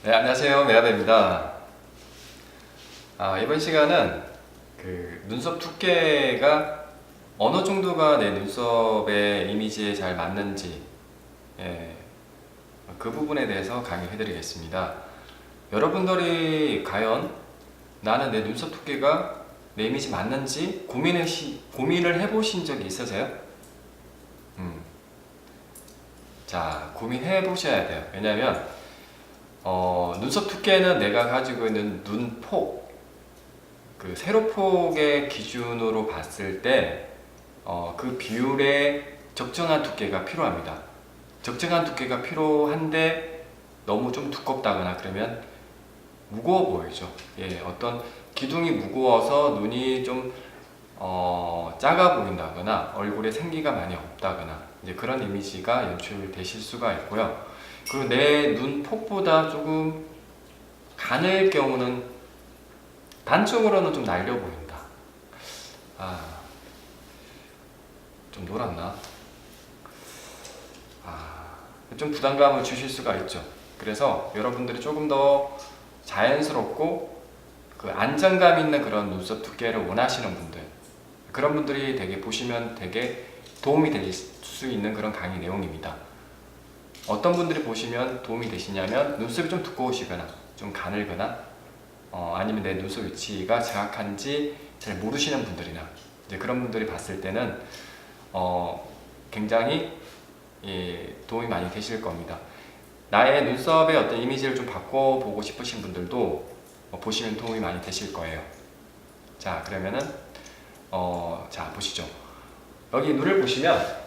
네, 안녕하세요. 메아베입니다. 이번 시간은 눈썹 두께가 어느 정도가 내 눈썹의 이미지에 잘 맞는지, 예, 그 부분에 대해서 강의해 드리겠습니다. 여러분들이 과연 나는 내 눈썹 두께가 내 이미지 맞는지 고민을 해보신 적이 있으세요? 자, 고민해 보셔야 돼요. 왜냐면 눈썹 두께는 내가 가지고 있는 눈폭, 세로폭의 기준으로 봤을 때, 그 비율에 적정한 두께가 필요합니다. 적정한 두께가 필요한데, 너무 좀 두껍다거나 그러면 무거워 보이죠. 예, 어떤 기둥이 무거워서 눈이 좀, 작아 보인다거나, 얼굴에 생기가 많이 없다거나, 이제 그런 이미지가 연출되실 수가 있고요. 그리고 내 눈 폭보다 조금 가늘 경우는 단쪽으로는 좀 날려 보인다. 좀 놀았나? 좀 부담감을 주실 수가 있죠. 그래서 여러분들이 조금 더 자연스럽고 안정감 있는 그런 눈썹 두께를 원하시는 분들, 그런 분들이 되게 보시면 되게 도움이 될 수 있는 그런 강의 내용입니다. 어떤 분들이 보시면 도움이 되시냐면 눈썹이 좀 두꺼우시거나 좀 가늘거나 아니면 내 눈썹 위치가 정확한지 잘 모르시는 분들이나 이제 그런 분들이 봤을 때는 굉장히 도움이 많이 되실 겁니다. 나의 눈썹의 어떤 이미지를 좀 바꿔보고 싶으신 분들도 보시면 도움이 많이 되실 거예요. 자, 그러면은 자, 보시죠. 여기 눈을 보시면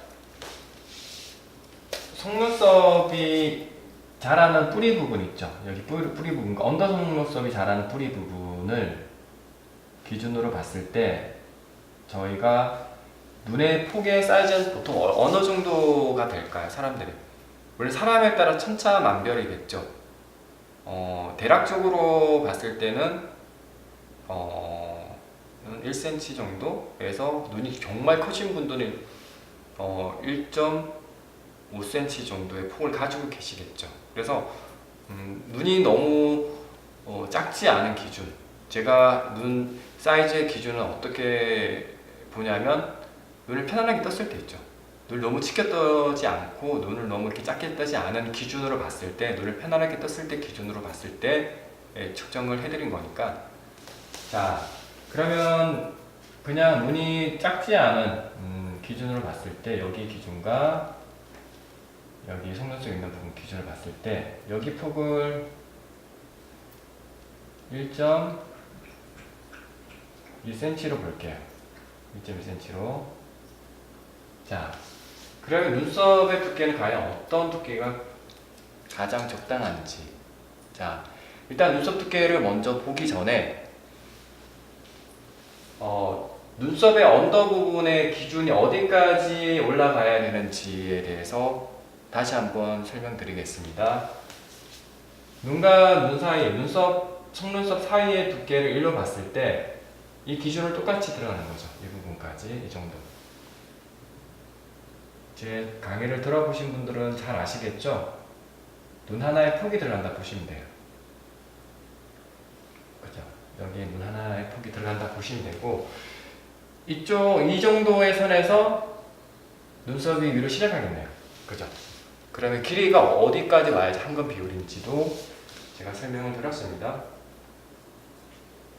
속눈썹이 자라는 뿌리 부분 있죠. 여기 뿌리 부분, 언더 속눈썹이 자라는 뿌리 부분을 기준으로 봤을 때 저희가 눈의 폭의 사이즈는 보통 어느 정도가 될까요? 사람들이 원래 사람에 따라 천차만별이겠죠. 대략적으로 봤을 때는 1cm 정도에서 눈이 정말 커진 분들은 1.5cm 정도의 폭을 가지고 계시겠죠. 그래서 눈이 너무 작지 않은 기준, 제가 눈 사이즈의 기준은 어떻게 보냐면 눈을 편안하게 떴을 때 있죠. 눈을 너무 치켜 뜨지 않고 눈을 너무 이렇게 작게 뜨지 않은 기준으로 봤을 때, 눈을 편안하게 떴을 때 기준으로 봤을 때 측정을 해드린 거니까. 자, 그러면 그냥 눈이 작지 않은 기준으로 봤을 때 여기 기준과 여기 속눈썹 있는 부분 기준을 봤을 때 여기 폭을 1.2cm로 볼게요. 1.2cm로. 자, 그러면 눈썹의 두께는 과연 어떤 두께가 가장 적당한지. 자, 일단 눈썹 두께를 먼저 보기 전에 눈썹의 언더 부분의 기준이 어디까지 올라가야 되는지에 대해서 다시 한번 설명드리겠습니다. 눈과 눈 사이, 속눈썹 사이의 두께를 일로 봤을 때 이 기준을 똑같이 들어가는 거죠. 이 부분까지, 이 정도. 제 강의를 들어보신 분들은 잘 아시겠죠? 눈 하나에 폭이 들어간다 보시면 돼요. 그죠? 여기 눈 하나에 폭이 들어간다 보시면 되고, 이 정도의 선에서 눈썹이 위로 시작하겠네요. 그죠? 그러면 길이가 어디까지 와야지 한금 비율인지도 제가 설명을 드렸습니다.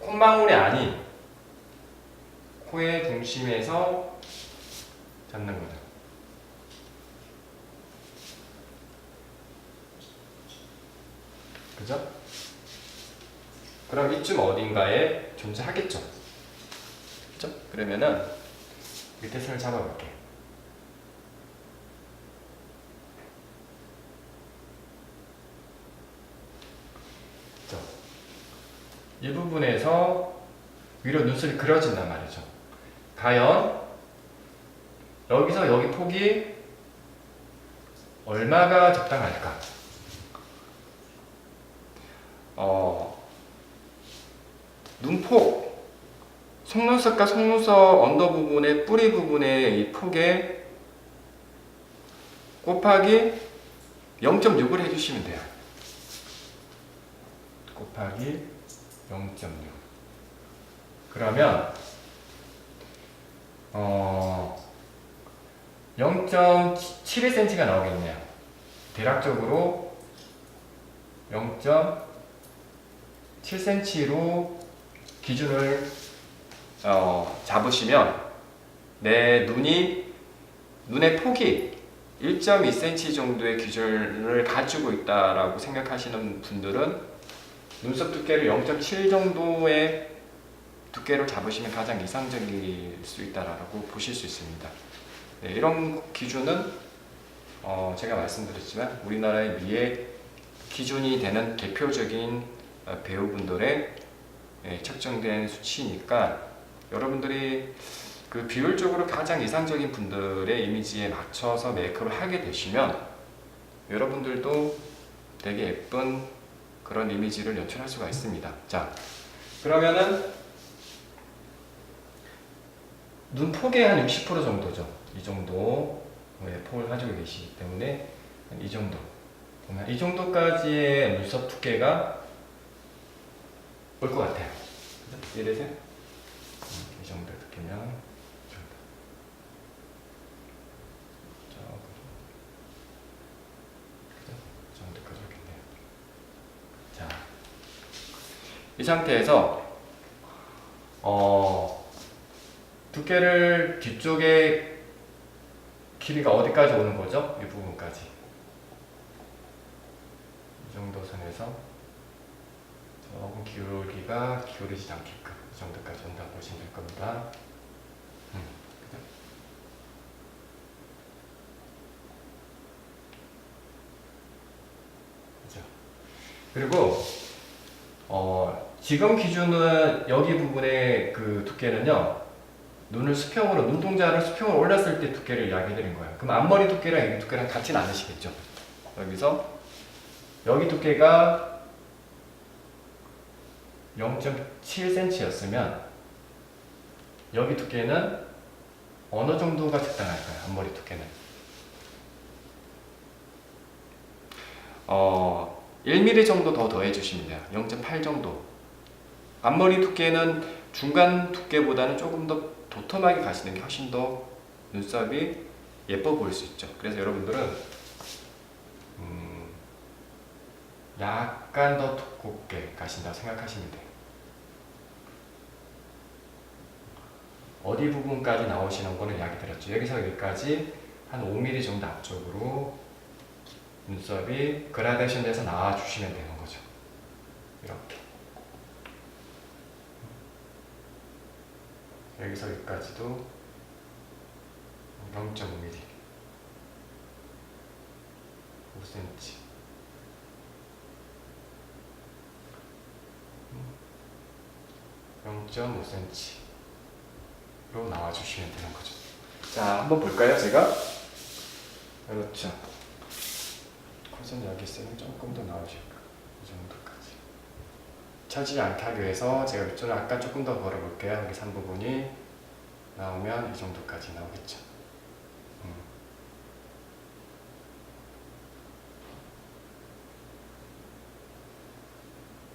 콧망울이 아닌 코의 중심에서 잡는 거죠. 그죠? 그럼 이쯤 어딘가에 존재하겠죠. 그죠? 그러면은 밑에 선을 잡아볼게요. 이 부분에서 위로 눈썹이 그려진단 말이죠. 과연 여기서 여기 폭이 얼마가 적당할까? 눈폭, 속눈썹과 속눈썹 언더 부분의 뿌리 부분의 이 폭에 곱하기 0.6을 해주시면 돼요. 곱하기 0.6. 그러면 0.71cm가 나오겠네요. 대략적으로 0.7cm로 기준을 잡으시면 내 눈의 폭이 1.2cm 정도의 기준을 가지고 있다라고 생각하시는 분들은 눈썹 두께를 0.7 정도의 두께로 잡으시면 가장 이상적일 수 있다라고 보실 수 있습니다. 네, 이런 기준은 제가 말씀드렸지만 우리나라의 미의 기준이 되는 대표적인 배우분들의 측정된 수치니까 여러분들이 그 비율적으로 가장 이상적인 분들의 이미지에 맞춰서 메이크업을 하게 되시면 여러분들도 되게 예쁜 그런 이미지를 연출할 수가 있습니다. 자, 그러면은 눈 폭의 한 60% 정도죠. 이 정도의 폭을 가지고 계시기 때문에 이 정도 보면 이 정도까지의 눈썹 두께가 올 것 같아요. 이해되세요? 이 정도 두께면 이 상태에서 두께를 뒤쪽에 길이가 어디까지 오는 거죠? 이 부분까지 이 정도 선에서 조금 기울이지 않게끔 이 정도까지 온다고 보시면 될 겁니다. 그죠? 그리고 지금 기준은 여기 부분의 그 두께는요, 눈동자를 수평으로 올렸을 때 두께를 이야기해드린 거예요. 그럼 앞머리 두께랑 여기 두께랑 같지는 않으시겠죠? 여기서 여기 두께가 0.7cm였으면 여기 두께는 어느 정도가 적당할까요? 앞머리 두께는 1mm 정도 더 더해주시면 돼요. 0.8 정도. 앞머리 두께는 중간 두께보다는 조금 더 도톰하게 가시는 게 훨씬 더 눈썹이 예뻐 보일 수 있죠. 그래서 여러분들은 약간 더 두껍게 가신다고 생각하시면 돼요. 어디 부분까지 나오시는 거는 이야기 드렸죠. 여기서 여기까지 한 5mm 정도 앞쪽으로 눈썹이 그라데이션 돼서 나와주시면 되는 거죠. 이렇게. 여기서 여기까지도 0.5mm, 5cm. 0.5cm로 나와주시면 되는 거죠. 자, 한번 볼까요, 제가? 그렇죠. 코선 여기 있으면 조금 더 나오실까? 이 정도까지. 처지지 않게 하기 위해서 제가 밑줄을 아까 조금 더 걸어볼게요. 여기 3부분이 나오면 이 정도까지 나오겠죠.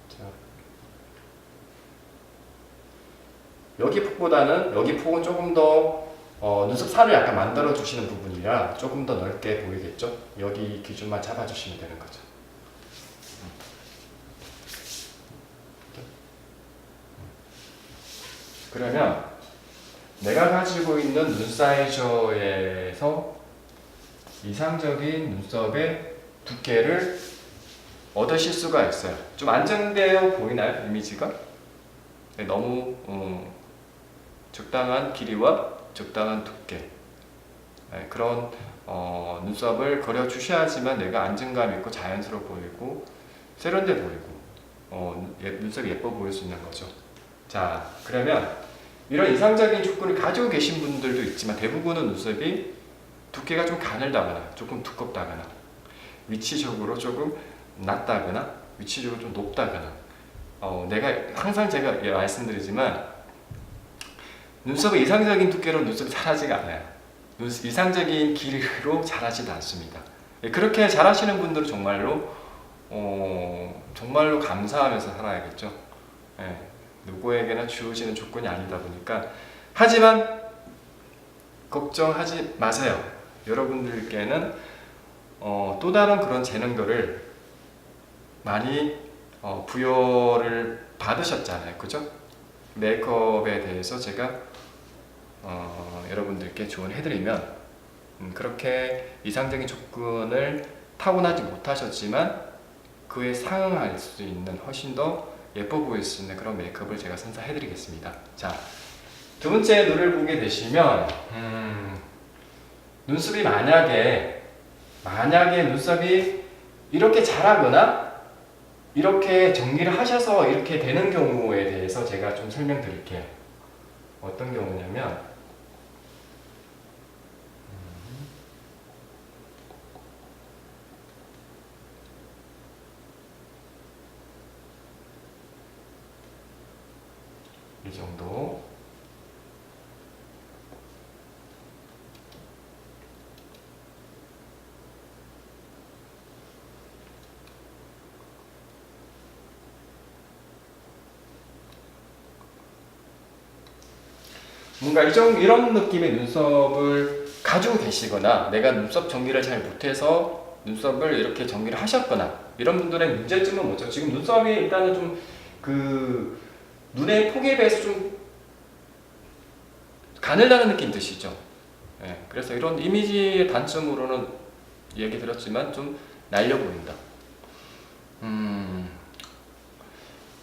자, 여기 폭보다는 여기 폭은 조금 더 눈썹 살을 약간 만들어 주시는 부분이라 조금 더 넓게 보이겠죠? 여기 기준만 잡아주시면 되는 거죠. 그러면 내가 가지고 있는 눈 사이즈에서 이상적인 눈썹의 두께를 얻으실 수가 있어요. 좀 안정되어 보이나요? 이미지가? 네, 너무 적당한 길이와 적당한 두께, 네, 그런 눈썹을 그려주셔야지만 내가 안정감 있고 자연스러워 보이고 세련돼 보이고 눈썹이 예뻐 보일 수 있는 거죠. 자, 그러면 이런 이상적인 조건을 가지고 계신 분들도 있지만 대부분은 눈썹이 두께가 좀 가늘다거나 조금 두껍다거나 위치적으로 조금 낮다거나 위치적으로 좀 높다거나 내가 항상 제가 말씀드리지만 눈썹의 이상적인 두께로 눈썹이 자라지가 않아요. 이상적인 길이로 자라지도 않습니다. 그렇게 자라시는 분들은 정말로 정말로 감사하면서 살아야겠죠. 예, 누구에게나 주어지는 조건이 아니다 보니까. 하지만 걱정하지 마세요. 여러분들께는 또 다른 그런 재능들을 많이 부여를 받으셨잖아요. 그죠? 메이크업에 대해서 제가 여러분들께 조언해드리면 그렇게 이상적인 조건을 타고나지 못하셨지만 그에 상응할 수 있는 훨씬 더 예뻐 보일 수 있는 그런 메이크업을 제가 선사해드리겠습니다. 자, 두 번째 눈을 보게 되시면 눈썹이 만약에 눈썹이 이렇게 자라거나 이렇게 정리를 하셔서 이렇게 되는 경우에 대해서 제가 좀 설명드릴게요. 어떤 경우냐면 이 정도. 뭔가 이런 느낌의 눈썹을 가지고 계시거나 내가 눈썹 정리를 잘 못해서 눈썹을 이렇게 정리를 하셨거나 이런 분들의 문제점은 뭐죠? 지금 눈썹이 일단은 좀 그 눈의 폭에 비해서 좀 가늘다는 느낌 드시죠? 네, 그래서 이런 이미지의 단점으로는 얘기 드렸지만 좀 날려 보인다.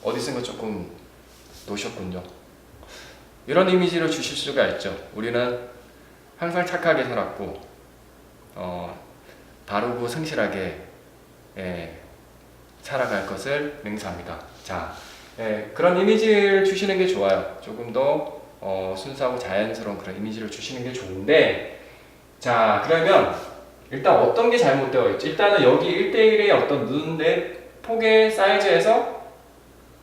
어디선가 조금 놓으셨군요. 이런 이미지를 주실 수가 있죠. 우리는 항상 착하게 살았고 바르고 성실하게 살아갈 것을 맹세합니다. 자, 그런 이미지를 주시는 게 좋아요. 조금 더 순수하고 자연스러운 그런 이미지를 주시는 게 좋은데, 자, 그러면 일단 어떤 게 잘못되어 있지? 일단은 여기 1대1의 어떤 눈의 폭의 사이즈에서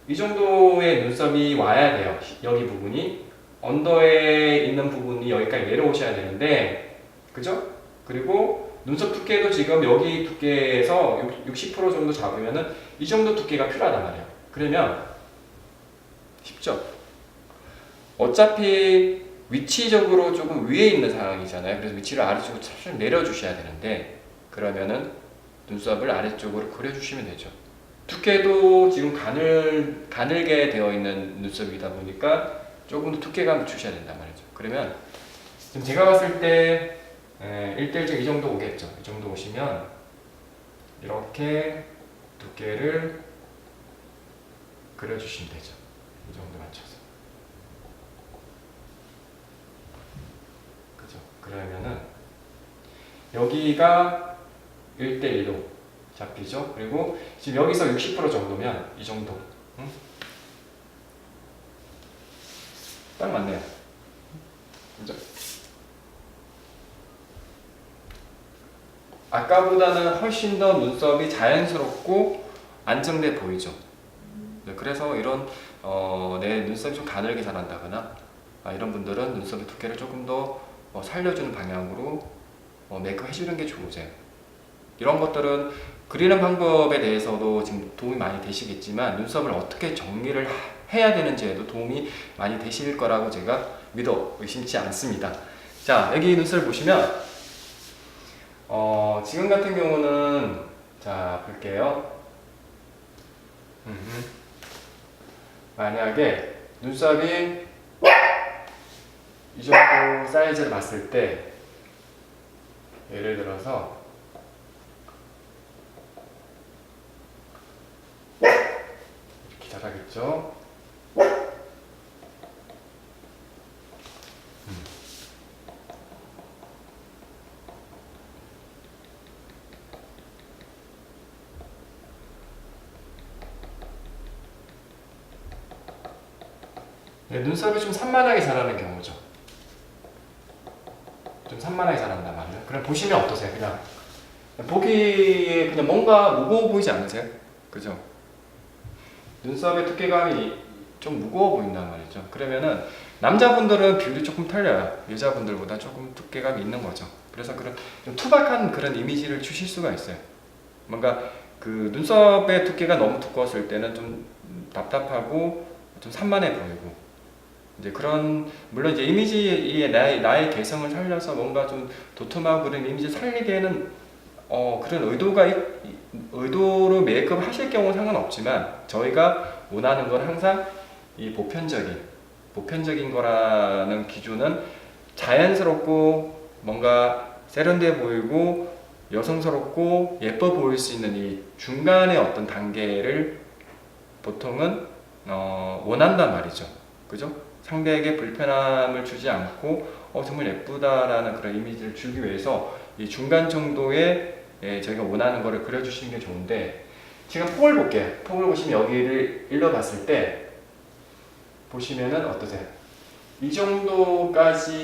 이 정도의 눈썹이 와야 돼요. 여기 부분이 언더에 있는 부분이 여기까지 내려오셔야 되는데, 그죠? 그리고 눈썹 두께도 지금 여기 두께에서 60% 정도 잡으면은 이 정도 두께가 필요하단 말이에요. 그러면 쉽죠? 어차피 위치적으로 조금 위에 있는 상황이잖아요. 그래서 위치를 아래쪽으로 살짝 내려주셔야 되는데, 그러면은 눈썹을 아래쪽으로 그려주시면 되죠. 두께도 지금 가늘게 되어 있는 눈썹이다 보니까 조금 더 두께감을 주셔야 된단 말이죠. 그러면 지금 제가 봤을 때 1대1 이 정도 오겠죠. 이 정도 오시면 이렇게 두께를 그려주시면 되죠. 이 정도 맞춰서. 그죠? 그러면은 여기가 1대1로 잡히죠. 그리고 지금 여기서 60% 정도면 이 정도. 응? 딱 맞네요. 그죠? 아까보다는 훨씬 더 눈썹이 자연스럽고 안정돼 보이죠. 네, 그래서 이런 내 눈썹이 좀 가늘게 자란다거나 이런 분들은 눈썹의 두께를 조금 더 살려주는 방향으로 메이크업 해주는 게 좋으세요. 이런 것들은 그리는 방법에 대해서도 지금 도움이 많이 되시겠지만 눈썹을 어떻게 정리를 해야 되는지에도 도움이 많이 되실 거라고 제가 믿어 의심치 않습니다. 자, 여기 눈썹을 보시면 지금 같은 경우는 자 볼게요. 만약에 눈썹이 이 정도 사이즈를 봤을 때 예를 들어서 이렇게 자라겠죠. 네, 눈썹이 좀 산만하게 자라는 경우죠. 좀 산만하게 자란단 말이에요. 그럼 보시면 어떠세요? 그냥 보기에 그냥 뭔가 무거워 보이지 않으세요? 그죠? 눈썹의 두께감이 좀 무거워 보인단 말이죠. 그러면은 남자분들은 비율이 조금 틀려요. 여자분들보다 조금 두께감이 있는 거죠. 그래서 그런 좀 투박한 그런 이미지를 주실 수가 있어요. 뭔가 그 눈썹의 두께가 너무 두꺼웠을 때는 좀 답답하고 좀 산만해 보이고, 이제 그런, 물론 이제 이미지의 나의 개성을 살려서 뭔가 좀 도톰하고 그런 이미지를 살리기에는 그런 의도로 메이크업 하실 경우는 상관없지만, 저희가 원하는 건 항상 이 보편적인 거라는 기준은 자연스럽고 뭔가 세련돼 보이고 여성스럽고 예뻐 보일 수 있는 이 중간의 어떤 단계를 보통은 원한단 말이죠. 그죠? 상대에게 불편함을 주지 않고 정말 예쁘다라는 그런 이미지를 주기 위해서 이 중간 정도의 저희가 원하는 거를 그려주시는 게 좋은데, 지금 폭을 볼게요. 폭을 보시면 여기를 일러봤을 때 보시면은 어떠세요? 이 정도까지의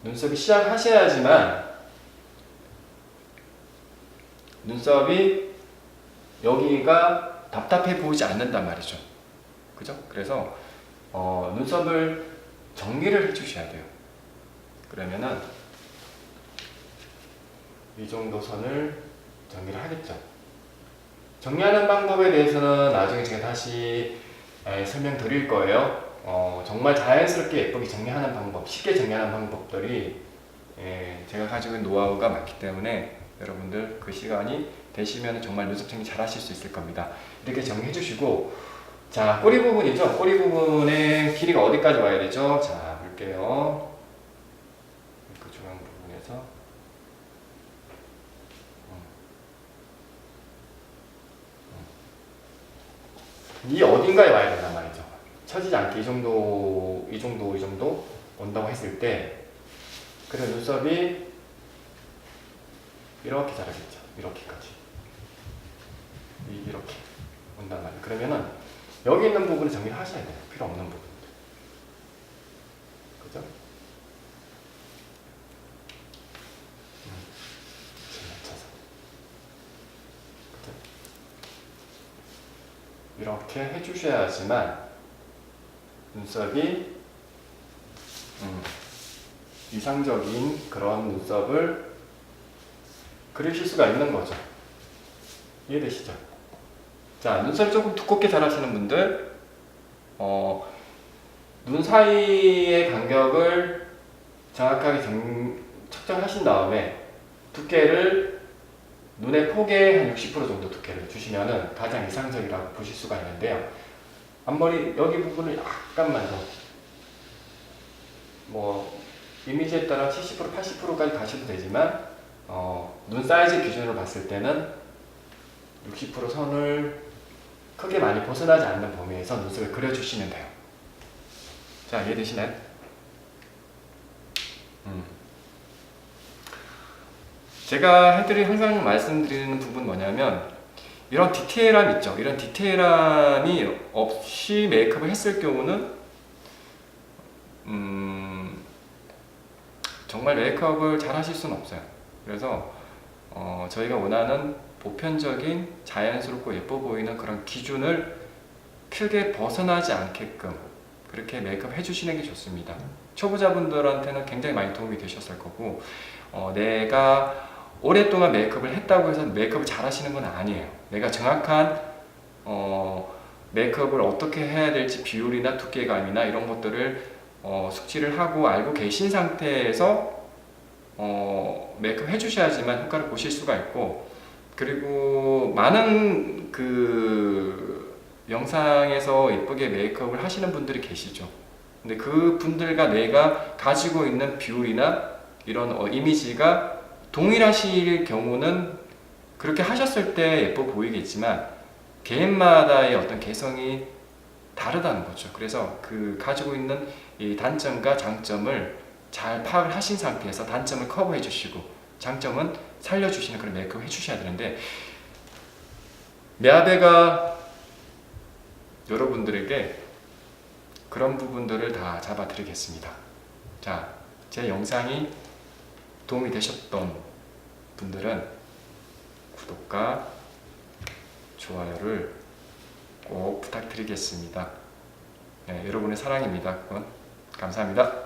눈썹이 시작하셔야지만 눈썹이 여기가 답답해 보이지 않는단 말이죠. 그죠? 그래서 눈썹을 정리를 해주셔야 돼요. 그러면은 이 정도 선을 정리를 하겠죠. 정리하는 방법에 대해서는 나중에 제가 다시 설명드릴 거예요. 정말 자연스럽게 예쁘게 정리하는 방법, 쉽게 정리하는 방법들이 제가 가지고 있는 노하우가 많기 때문에 여러분들 그 시간이 되시면 정말 눈썹 정리 잘 하실 수 있을 겁니다. 이렇게 정리해 주시고, 자, 꼬리 부분이죠. 꼬리 부분의 길이가 어디까지 와야 되죠? 자, 볼게요. 그 중앙 부분에서 이 어딘가에 와야 된단 말이죠. 처지지 않게 이 정도 온다고 했을 때, 그래 눈썹이 이렇게 자라겠죠. 이렇게까지. 이렇게 온단 말이에요. 그러면은 여기 있는 부분을 정리를 하셔야 돼요. 필요 없는 부분들. 그죠? 맞춰서. 그죠? 이렇게 해주셔야지만 눈썹이 이상적인 그런 눈썹을 그리실 수가 있는 거죠. 이해되시죠? 자, 눈썹이 조금 두껍게 자라시는 분들, 눈 사이의 간격을 정확하게 측정하신 다음에 두께를 눈의 폭의 한 60% 정도 두께를 주시면은 가장 이상적이라고 보실 수가 있는데요. 앞머리 여기 부분을 약간만 더, 뭐 이미지에 따라 70% 80%까지 가셔도 되지만 눈 사이즈 기준으로 봤을 때는 60% 선을 크게 많이 벗어나지 않는 범위에서 눈썹을 그려주시면 돼요. 자, 이해되시나요? 제가 항상 말씀드리는 부분 뭐냐면, 이런 디테일함 있죠. 이런 디테일함이 없이 메이크업을 했을 경우는 정말 메이크업을 잘 하실 수는 없어요. 그래서 저희가 원하는 보편적인 자연스럽고 예뻐 보이는 그런 기준을 크게 벗어나지 않게끔 그렇게 메이크업 해주시는 게 좋습니다. 초보자분들한테는 굉장히 많이 도움이 되셨을 거고, 내가 오랫동안 메이크업을 했다고 해서 메이크업을 잘 하시는 건 아니에요. 내가 정확한 메이크업을 어떻게 해야 될지 비율이나 두께감이나 이런 것들을 숙지를 하고 알고 계신 상태에서 메이크업 해주셔야지만 효과를 보실 수가 있고, 그리고 많은 그 영상에서 예쁘게 메이크업을 하시는 분들이 계시죠. 근데 그 분들과 내가 가지고 있는 비율이나 이런 이미지가 동일하실 경우는 그렇게 하셨을 때 예뻐 보이겠지만 개인마다의 어떤 개성이 다르다는 거죠. 그래서 그 가지고 있는 이 단점과 장점을 잘 파악을 하신 상태에서 단점을 커버해 주시고 장점은 살려주시는 그런 메이크업 해주셔야 되는데, 메아베가 여러분들에게 그런 부분들을 다 잡아 드리겠습니다. 자, 제 영상이 도움이 되셨던 분들은 구독과 좋아요를 꼭 부탁드리겠습니다. 네, 여러분의 사랑입니다. 그건 감사합니다.